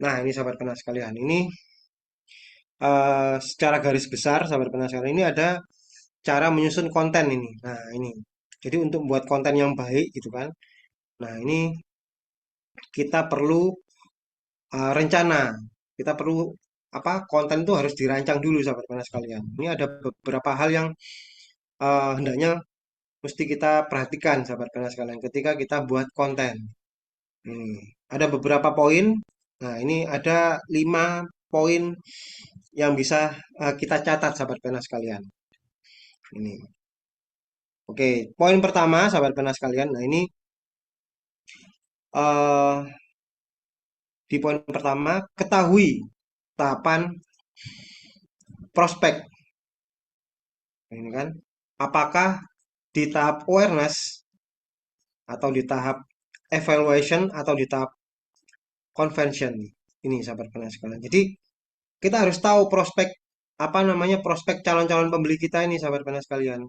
Nah, ini sahabat penas sekalian. Ini secara garis besar, sahabat penas sekalian, ini ada cara menyusun konten ini. Nah, ini. Jadi untuk membuat konten yang baik gitu kan. Nah, ini kita perlu rencana. Kita perlu apa? Konten itu harus dirancang dulu, sahabat penas sekalian. Ini ada beberapa hal yang hendaknya mesti kita perhatikan, sahabat penas sekalian, ketika kita buat konten. Ada beberapa poin. Nah, ini ada 5 poin yang bisa kita catat, sahabat pena sekalian. Ini. Oke, poin pertama, sahabat pena sekalian. Nah, ini eh di poin pertama, ketahui tahapan prospek. Nah, ini kan, apakah di tahap awareness atau di tahap evaluation atau di tahap convention. Ini, sahabat pena sekalian. Jadi, kita harus tahu prospek apa namanya prospek calon-calon pembeli kita ini, sahabat pena sekalian.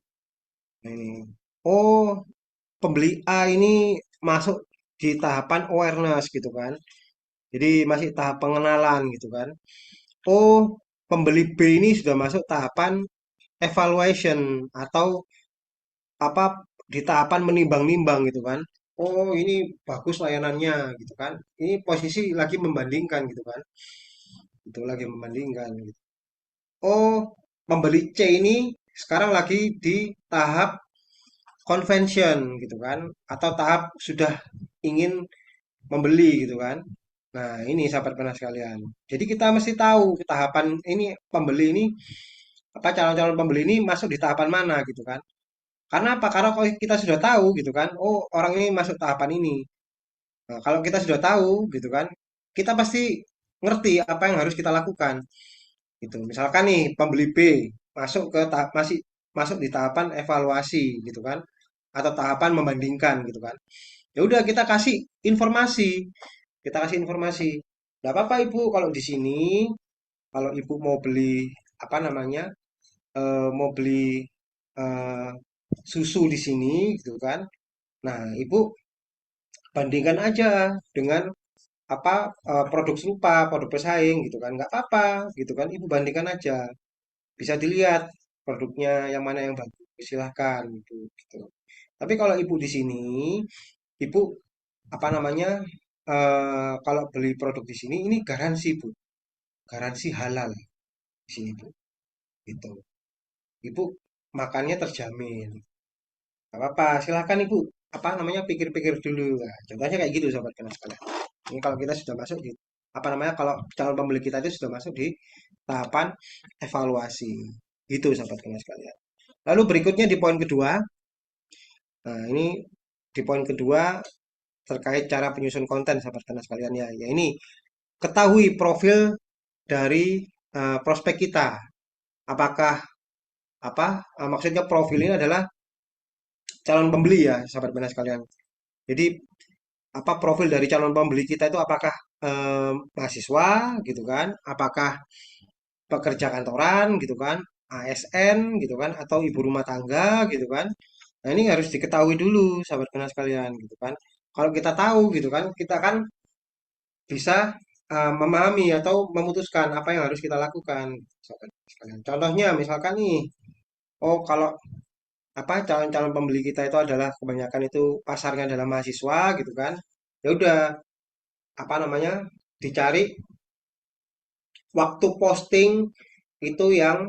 Nah, ini. Oh, pembeli A ini masuk di tahapan awareness gitu kan. Jadi masih tahap pengenalan gitu kan. Oh, pembeli B ini sudah masuk tahapan evaluation atau apa di tahapan menimbang-nimbang gitu kan. Oh, ini bagus layanannya gitu kan. Ini posisi lagi membandingkan gitu kan. Itu lagi membandingkan gitu. Oh, pembeli C ini sekarang lagi di tahap convention gitu kan atau tahap sudah ingin membeli gitu kan. Nah, ini sahabat pena sekalian. Jadi kita mesti tahu tahapan ini pembeli ini apa calon-calon pembeli ini masuk di tahapan mana gitu kan. Karena apa? Karena kalau kita sudah tahu gitu kan, oh orang ini masuk tahapan ini. Nah, kalau kita sudah tahu gitu kan, kita pasti ngerti apa yang harus kita lakukan. Gitu. Misalkan nih pembeli B masuk ke tahap masih masuk di tahapan evaluasi gitu kan atau tahapan membandingkan gitu kan. Ya udah kita kasih informasi. Kita kasih informasi. Nggak apa-apa Ibu kalau di sini, kalau Ibu mau beli apa namanya, mau beli eh, susu di sini, gitu kan. Nah, Ibu bandingkan aja dengan apa produk serupa, produk pesaing, gitu kan. Nggak apa-apa, gitu kan. Ibu bandingkan aja. Bisa dilihat produknya yang mana yang bagus, silahkan gitu. Gitu. Tapi kalau Ibu di sini, Ibu apa namanya, kalau beli produk di sini, ini garansi Bu. Garansi halal di sini Bu. Gitu. Ibu makannya terjamin. Gak apa-apa, silahkan Ibu. Apa namanya pikir-pikir dulu. Nah, contohnya kayak gitu sahabat kena sekalian. Ini kalau kita sudah masuk di apa namanya kalau calon pembeli kita itu sudah masuk di tahapan evaluasi. Gitu sahabat kena sekalian. Lalu berikutnya di poin kedua. Nah, ini di poin kedua terkait cara penyusun konten sahabat kena sekalian ya. Ya ini ketahui profil dari prospek kita. Apakah apa maksudnya profil ini adalah calon pembeli ya, sahabat benar sekalian. Jadi apa profil dari calon pembeli kita itu apakah mahasiswa gitu kan, apakah pekerja kantoran gitu kan, ASN gitu kan, atau ibu rumah tangga gitu kan. Nah ini harus diketahui dulu, sahabat benar sekalian gitu kan. Kalau kita tahu gitu kan, kita kan bisa memahami atau memutuskan apa yang harus kita lakukan, sahabat sekalian. Contohnya misalkan nih, oh kalau apa calon-calon pembeli kita itu adalah kebanyakan itu pasarnya adalah mahasiswa gitu kan ya udah apa namanya dicari waktu posting itu yang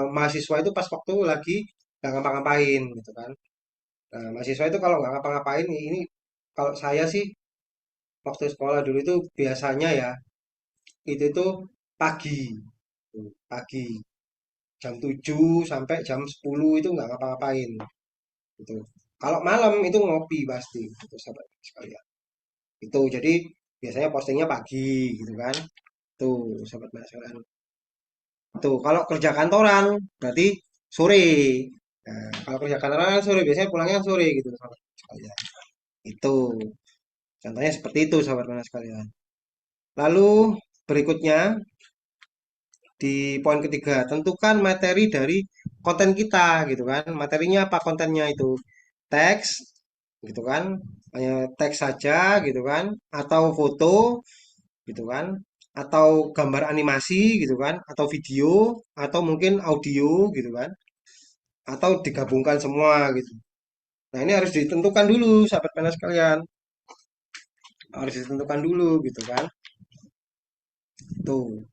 mahasiswa itu pas waktu lagi nggak ngapa-ngapain gitu kan. Nah, mahasiswa itu kalau nggak ngapa-ngapain ini kalau saya sih waktu sekolah dulu itu biasanya ya itu tuh pagi. Pagi jam 7 sampai jam 10 itu nggak ngapa-ngapain gitu. Kalau malam itu ngopi pasti gitu sahabat sekalian. Itu jadi biasanya postingnya pagi gitu kan. Tuh sahabat sekalian. Tuh kalau kerja kantoran berarti sore. Nah, kalau kerja kantoran kan sore biasanya pulangnya sore gitu sahabat sekalian. Itu contohnya seperti itu sahabat sekalian. Lalu berikutnya di poin ketiga, tentukan materi dari konten kita gitu kan. Materinya apa kontennya itu? Teks gitu kan. Hanya teks saja gitu kan atau foto gitu kan, atau gambar animasi gitu kan, atau video, atau mungkin audio gitu kan, atau digabungkan semua gitu. Nah, ini harus ditentukan dulu, sahabat panas sekalian. Harus ditentukan dulu gitu kan. Tuh.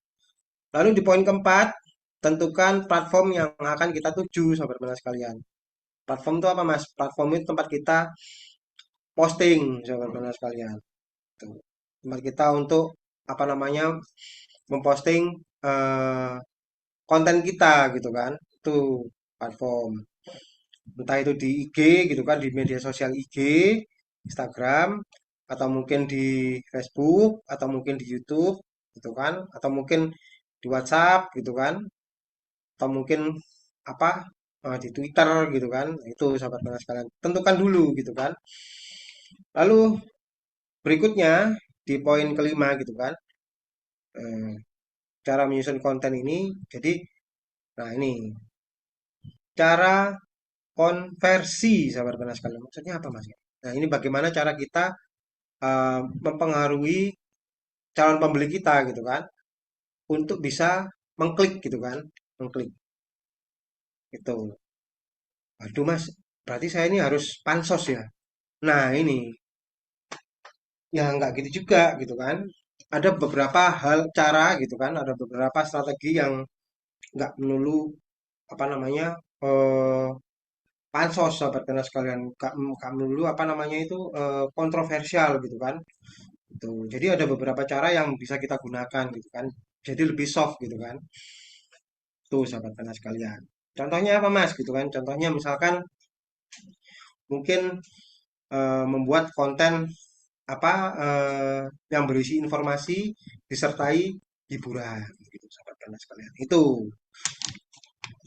Lalu di poin keempat, tentukan platform yang akan kita tuju, sahabat panas sekalian. Platform itu apa, Mas? Platform itu tempat kita posting, sahabat panas sekalian. Tuh. Tempat kita untuk apa namanya? Memposting eh, konten kita gitu kan. Itu platform. Entah itu di IG gitu kan, di media sosial IG, Instagram, atau mungkin di Facebook, atau mungkin di YouTube gitu kan, atau mungkin di WhatsApp gitu kan, atau mungkin apa di Twitter gitu kan. Nah, itu sahabat panas sekalian, tentukan dulu gitu kan. Lalu berikutnya di poin kelima gitu kan, eh, cara menyusun konten ini. Jadi, nah ini cara konversi sahabat panas sekalian. Maksudnya apa, Mas? Nah, ini bagaimana cara kita mempengaruhi calon pembeli kita gitu kan untuk bisa mengklik gitu kan, mengklik itu. Waduh, Mas, berarti saya ini harus pansos ya. Nah, ini ya nggak gitu juga gitu kan. Ada beberapa hal cara gitu kan, ada beberapa strategi yang nggak melulu apa namanya eh, pansos, sahabat karena sekalian, nggak melulu apa namanya itu kontroversial gitu kan. Gitu. Jadi ada beberapa cara yang bisa kita gunakan gitu kan. Jadi lebih soft gitu kan. Tuh sahabat panas sekalian. Contohnya apa, Mas gitu kan? Contohnya misalkan mungkin membuat konten apa yang berisi informasi disertai hiburan gitu sahabat panas sekalian. Itu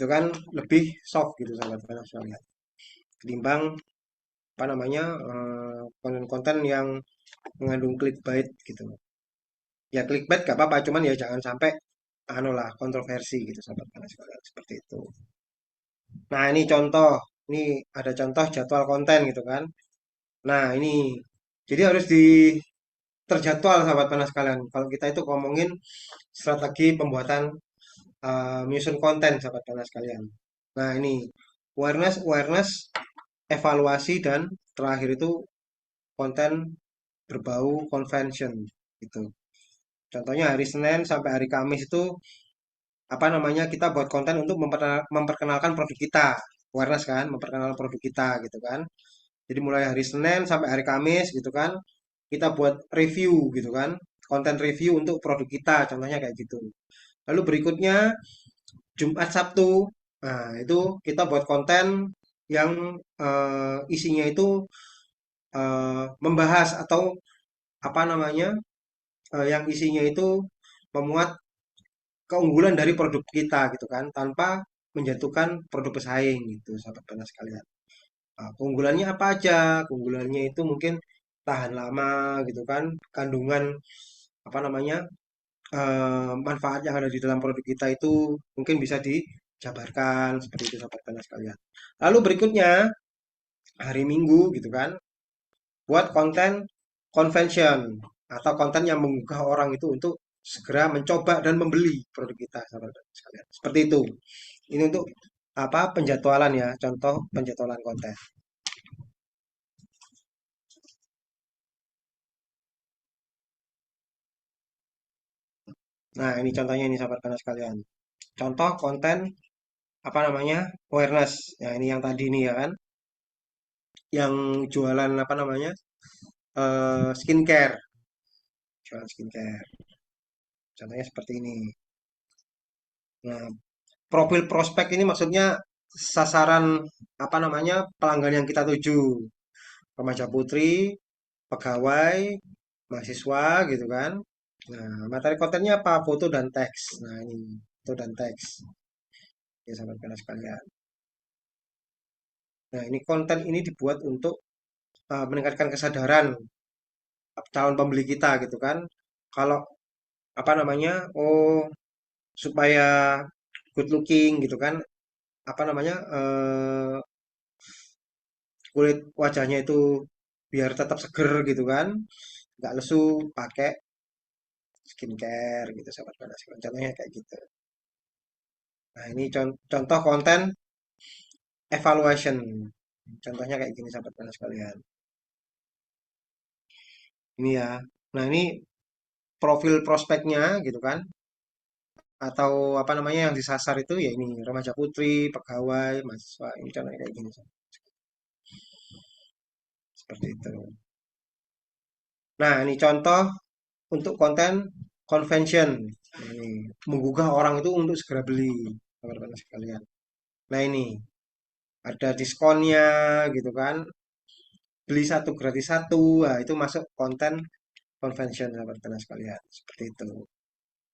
kan lebih soft gitu sahabat panas sekalian. Ketimbang apa namanya konten-konten yang mengandung clickbait gitu. Ya clickbait gak apa-apa, cuman ya jangan sampai anu lah kontroversi gitu sahabat panas sekalian, seperti itu. Nah, ini contoh. Ini ada contoh jadwal konten gitu kan. Nah, ini jadi harus terjadwal sahabat panas sekalian. Kalau kita itu ngomongin strategi pembuatan menyusun konten sahabat panas sekalian. Nah, ini awareness, awareness, evaluasi dan terakhir itu konten berbau convention gitu. Contohnya hari Senin sampai hari Kamis itu apa namanya kita buat konten untuk memperkenalkan produk kita. Awareness kan, memperkenalkan produk kita gitu kan. Jadi mulai hari Senin sampai hari Kamis gitu kan, kita buat review gitu kan, konten review untuk produk kita, contohnya kayak gitu. Lalu berikutnya Jumat Sabtu, nah itu kita buat konten yang isinya itu membahas atau apa namanya, yang isinya itu memuat keunggulan dari produk kita gitu kan, tanpa menjatuhkan produk pesaing gitu, sahabat panas sekalian. Nah, keunggulannya apa aja? Keunggulannya itu mungkin tahan lama gitu kan, kandungan apa namanya manfaat yang ada di dalam produk kita itu mungkin bisa dijabarkan seperti itu sahabat panas sekalian. Lalu berikutnya hari Minggu gitu kan, buat konten convention atau konten yang menggugah orang itu untuk segera mencoba dan membeli produk kita sahabat panas sekalian. Seperti itu. Ini untuk apa penjadwalan ya, contoh penjadwalan konten. Nah, ini contohnya ini sahabat panas sekalian. Contoh konten apa namanya? Awareness. Ya, ini yang tadi nih ya kan, yang jualan apa namanya? Skincare, jualan skincare. Contohnya seperti ini. Nah, profil prospek ini maksudnya sasaran apa namanya? Pelanggan yang kita tuju. Remaja putri, pegawai, mahasiswa gitu kan. Nah, materi kontennya apa? Foto dan teks. Nah, ini foto dan teks. Ya, sahabat panas sekalian. Nah, ini konten ini dibuat untuk meningkatkan kesadaran calon pembeli kita gitu kan. Kalau apa namanya? Oh, supaya good looking gitu kan. Apa namanya? Kulit wajahnya itu biar tetap seger gitu kan. Nggak lesu pakai skincare gitu sahabat panas sekalian. Contohnya kayak gitu. Nah, ini contoh konten evaluation. Contohnya kayak gini sahabat panas sekalian. Ini ya. Nah, ini profil prospeknya gitu kan. Atau apa namanya yang disasar itu ya ini remaja putri, pegawai, mahasiswa. Ini contohnya kayak gini. Seperti itu. Nah, ini contoh untuk konten convention. Ini menggugah orang itu untuk segera beli, teman-teman sekalian. Nah, ini ada diskonnya gitu kan. Beli satu gratis satu. Nah, itu masuk konten convention teman-teman sekalian. Seperti itu.